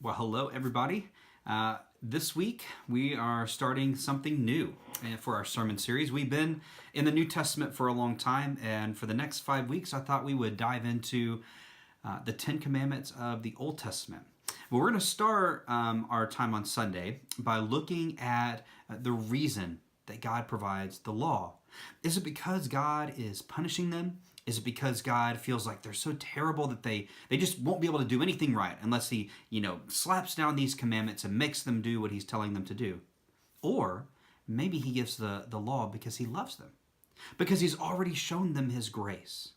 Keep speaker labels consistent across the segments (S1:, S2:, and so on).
S1: Well, hello, everybody. This week we are starting something new for our sermon series. We've been in the New Testament for a long time, and for the next 5 weeks, I thought we would dive into the Ten Commandments of the Old Testament. Well, we're going to start our time on Sunday by looking at the reason that God provides the law. Is it because God is punishing them? Is it because God feels like they're so terrible that they just won't be able to do anything right unless he, slaps down these commandments and makes them do what he's telling them to do? Or maybe he gives the law because he loves them, because he's already shown them his grace.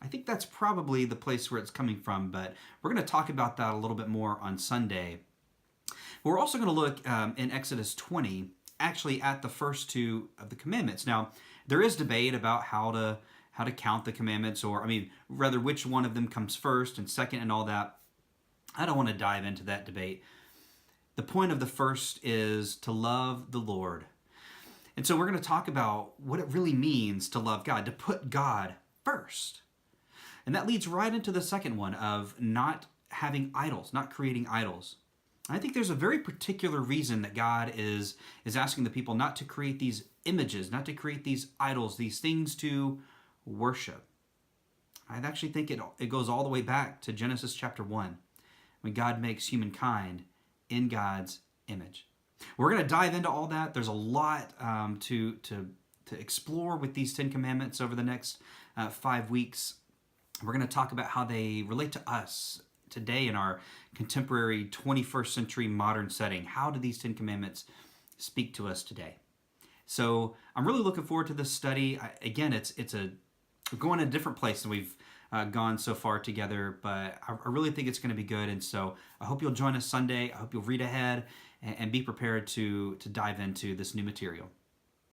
S1: I think that's probably the place where it's coming from, but we're going to talk about that a little bit more on Sunday. We're also going to look in Exodus 20, actually at the first two of the commandments. Now, there is debate about how to count the commandments, or rather which one of them comes first and second and all that. I don't want to dive into that debate. The point of the first is to love the Lord. And so we're going to talk about what it really means to love God, to put God first. And that leads right into the second one of not having idols, not creating idols. I think there's a very particular reason that God is asking the people not to create these images, not to create these idols, these things to worship. I actually think it goes all the way back to Genesis chapter 1, when God makes humankind in God's image. We're going to dive into all that. There's a lot to explore with these 10 commandments over the next 5 weeks. We're going to talk about how they relate to us today in our contemporary 21st century modern setting. How do these 10 commandments speak to us today? So I'm really looking forward to this study. We're going in a different place than we've gone so far together, but I really think it's going to be good. And so I hope you'll join us Sunday. I hope you'll read ahead and be prepared to dive into this new material.